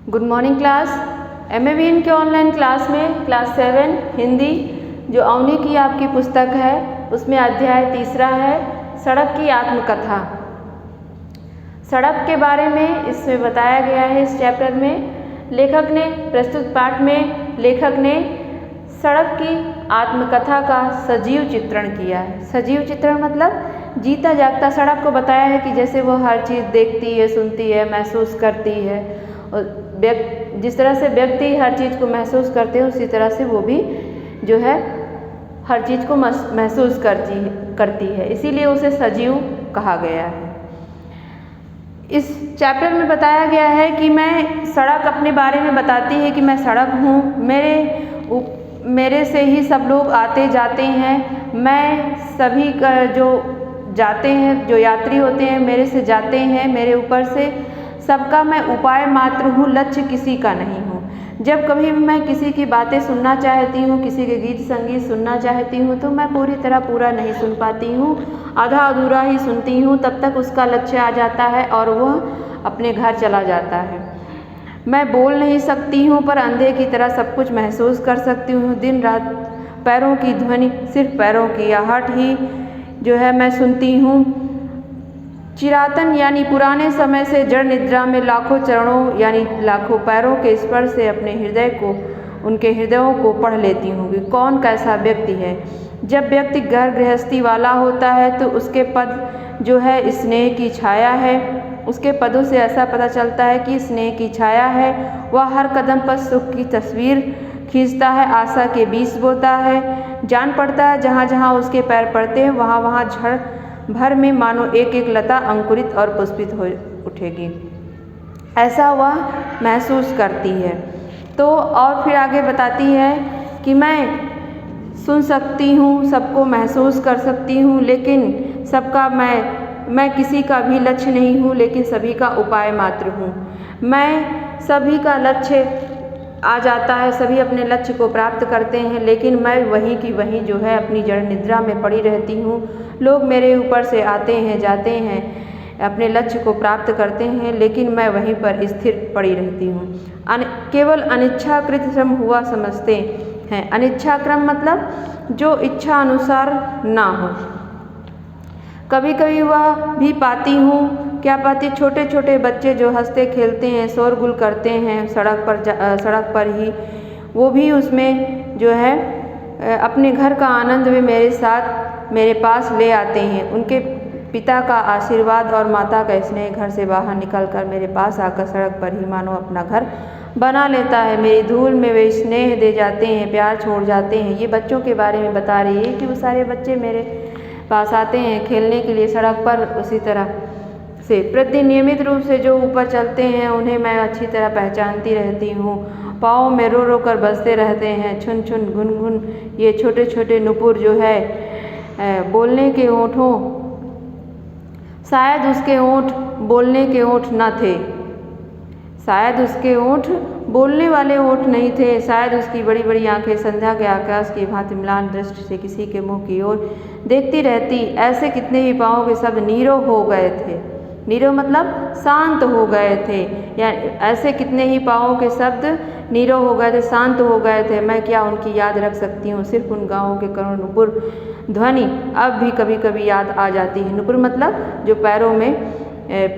Good morning class. MAVN के online class में class 7 Hindi जो अवनी की आपकी पुस्तक है उसमें अध्याय 3 है सड़क की आत्मकथा। सड़क के बारे में इसमें बताया गया है। इस चैप्टर में लेखक ने प्रस्तुत पाठ में लेखक ने सड़क की आत्मकथा का सजीव चित्रण किया है। सजीव चित्रण मतलब जीता जागता सड़क को बताया है कि जैसे वो हर चीज़ देखती है, सुनती है, महसूस करती है। और जिस तरह से व्यक्ति हर चीज़ को महसूस करते हैं उसी तरह से वो भी जो है हर चीज़ को महसूस करती है, इसीलिए उसे सजीव कहा गया है। इस चैप्टर में बताया गया है कि मैं सड़क अपने बारे में बताती है कि मैं सड़क हूँ, मेरे से ही सब लोग आते जाते हैं। मैं सभी का जो जाते हैं, जो यात्री होते हैं मेरे से जाते हैं, मेरे ऊपर से सबका मैं उपाय मात्र हूँ, लक्ष्य किसी का नहीं हूँ। जब कभी मैं किसी की बातें सुनना चाहती हूँ, किसी के गीत संगीत सुनना चाहती हूँ तो मैं पूरी तरह पूरा नहीं सुन पाती हूँ, आधा अधूरा ही सुनती हूँ। तब तक उसका लक्ष्य आ जाता है और वह अपने घर चला जाता है। मैं बोल नहीं सकती हूँ पर अंधे की तरह सब कुछ महसूस कर सकती हूँ। दिन रात पैरों की ध्वनि, सिर्फ पैरों की आहट ही जो है मैं सुनती हूँ। चिरातन यानी पुराने समय से जड़ निद्रा में लाखों चरणों यानी लाखों पैरों के स्पर्श से अपने हृदय को, उनके हृदयों को पढ़ लेती हूँ कि कौन कैसा व्यक्ति है। जब व्यक्ति घर गृहस्थी वाला होता है तो उसके पद जो है स्नेह की छाया है। उसके पदों से ऐसा पता चलता है कि स्नेह की छाया है। वह हर कदम पर सुख की तस्वीर खींचता है, आशा के बीज बोता है। जान पड़ता है जहाँ जहाँ उसके पैर पड़ते हैं वहाँ वहाँ झड़ भर में मानो एक एक लता अंकुरित और पुष्पित हो उठेगी, ऐसा वह महसूस करती है। तो और फिर आगे बताती है कि मैं सुन सकती हूँ, सबको महसूस कर सकती हूँ, लेकिन सबका मैं किसी का भी लक्ष्य नहीं हूँ, लेकिन सभी का उपाय मात्र हूँ। मैं सभी का लक्ष्य आ जाता है, सभी अपने लक्ष्य को प्राप्त करते हैं, लेकिन मैं वहीं की वहीं जो है अपनी जड़ निद्रा में पड़ी रहती हूँ। लोग मेरे ऊपर से आते हैं, जाते हैं, अपने लक्ष्य को प्राप्त करते हैं, लेकिन मैं वहीं पर स्थिर पड़ी रहती हूँ। केवल अनिच्छाकृत श्रम हुआ समझते हैं। अनिच्छाक्रम मतलब जो इच्छा अनुसार ना हो। कभी कभी वह भी पाती हूँ, क्या पाती, छोटे छोटे बच्चे जो हंसते खेलते हैं, शोरगुल करते हैं सड़क पर ही, वो भी उसमें जो है अपने घर का आनंद भी मेरे साथ मेरे पास ले आते हैं। उनके पिता का आशीर्वाद और माता का स्नेह घर से बाहर निकलकर मेरे पास आकर सड़क पर ही मानो अपना घर बना लेता है। मेरी धूल में वे स्नेह दे जाते हैं, प्यार छोड़ जाते हैं। ये बच्चों के बारे में बता रही है कि वो सारे बच्चे मेरे पास आते हैं खेलने के लिए सड़क पर। उसी तरह से प्रतिदिन नियमित रूप से जो ऊपर चलते हैं उन्हें मैं अच्छी तरह पहचानती रहती हूँ। पाँव में रो रो कर बजते रहते हैं, छुन छुन घुन घुन ये छोटे छोटे नुपुर जो है बोलने के ओंठों, शायद उसके ओंठ बोलने के ओंठ न थे, शायद उसके ओंठ बोलने वाले ओंठ नहीं थे। शायद उसकी बड़ी बड़ी आंखें संध्या के आकाश की भांति म्लान दृष्टि से किसी के मुंह की ओर देखती रहती। ऐसे कितने ही पाँव के शब्द नीरव हो गए थे। नीरव मतलब शांत हो गए थे, या ऐसे कितने ही पाँवों के शब्द नीरव हो गए थे, शांत हो गए थे। मैं क्या उनकी याद रख सकती हूँ। सिर्फ उन गाँवों के करुण नुपुर ध्वनि अब भी कभी कभी याद आ जाती है। नुपुर मतलब जो पैरों में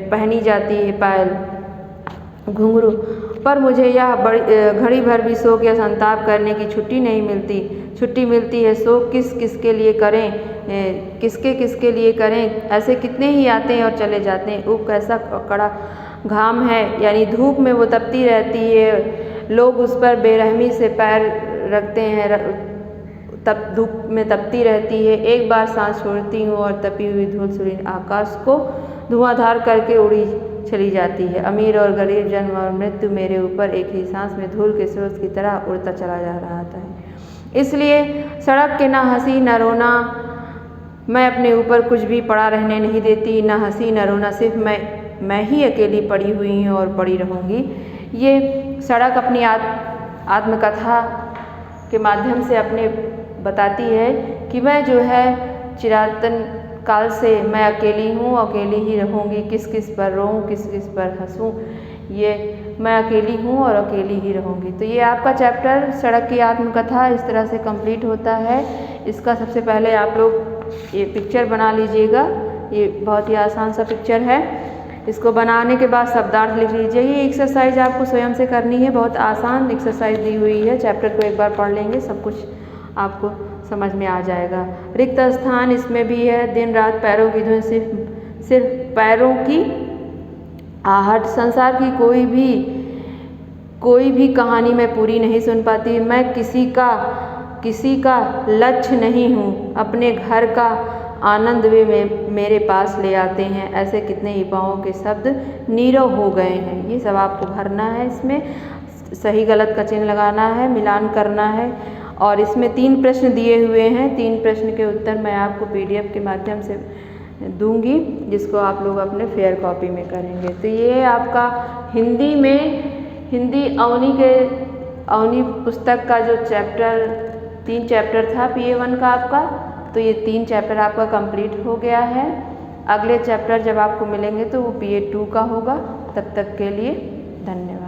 पहनी जाती है, पायल, घुंघरू। पर मुझे यह घड़ी भर भी शोक या संताप करने की छुट्टी नहीं मिलती। छुट्टी मिलती है शोक किसके लिए करें, किसके लिए करें। ऐसे कितने ही आते हैं और चले जाते हैं। ऊप कैसा कड़ा घाम है, यानी धूप में वो तपती रहती है। लोग उस पर बेरहमी से पैर रखते हैं, धूप में तपती रहती है। एक बार सांस छोड़ती हूँ और तपी हुई धूल सूर्य आकाश को धुआंधार करके उड़ी चली जाती है। अमीर और गरीब, जन्म और मृत्यु मेरे ऊपर एक ही सांस में धूल के स्रोत की तरह उड़ता चला जा रहा था। इसलिए सड़क के ना हंसी न रोना, मैं अपने ऊपर कुछ भी पड़ा रहने नहीं देती। न हंसी न रोना, सिर्फ मैं ही अकेली पड़ी हुई हूँ और पड़ी रहूँगी। ये सड़क अपनी आत्मकथा के माध्यम से अपने बताती है कि मैं जो है चिरातन काल से मैं अकेली हूँ, अकेली ही रहूँगी। किस किस पर रोऊँ, किस किस पर हंसूँ, ये मैं अकेली हूँ और अकेली ही रहूँगी। तो ये आपका चैप्टर सड़क की आत्मकथा इस तरह से कंप्लीट होता है। इसका सबसे पहले आप लोग ये पिक्चर बना लीजिएगा। ये बहुत ही आसान सा पिक्चर है। इसको बनाने के बाद शब्दार्थ लिख लीजिए। ये एक्सरसाइज आपको स्वयं से करनी है, बहुत आसान एक्सरसाइज दी हुई है। चैप्टर को एक बार पढ़ लेंगे सब कुछ आपको समझ में आ जाएगा। रिक्त स्थान इसमें भी है। दिन रात पैरों की धुन, सिर्फ पैरों की आहट। संसार की कोई भी कहानी मैं पूरी नहीं सुन पाती। मैं किसी का लक्ष्य नहीं हूँ। अपने घर का आनंद वे मेरे पास ले आते हैं। ऐसे कितने युवाओं के शब्द नीरव हो गए हैं। ये सब आपको भरना है। इसमें सही गलत का चिन्ह लगाना है, मिलान करना है। और इसमें 3 प्रश्न दिए हुए हैं। 3 प्रश्न के उत्तर मैं आपको PDF के माध्यम से दूंगी, जिसको आप लोग अपने फेयर कॉपी में करेंगे। तो ये आपका हिंदी अवनी पुस्तक का जो 3 चैप्टर था PA1 का आपका, तो ये 3 चैप्टर आपका कंप्लीट हो गया है। अगले चैप्टर जब आपको मिलेंगे तो वो PA2 का होगा। तब तक के लिए धन्यवाद।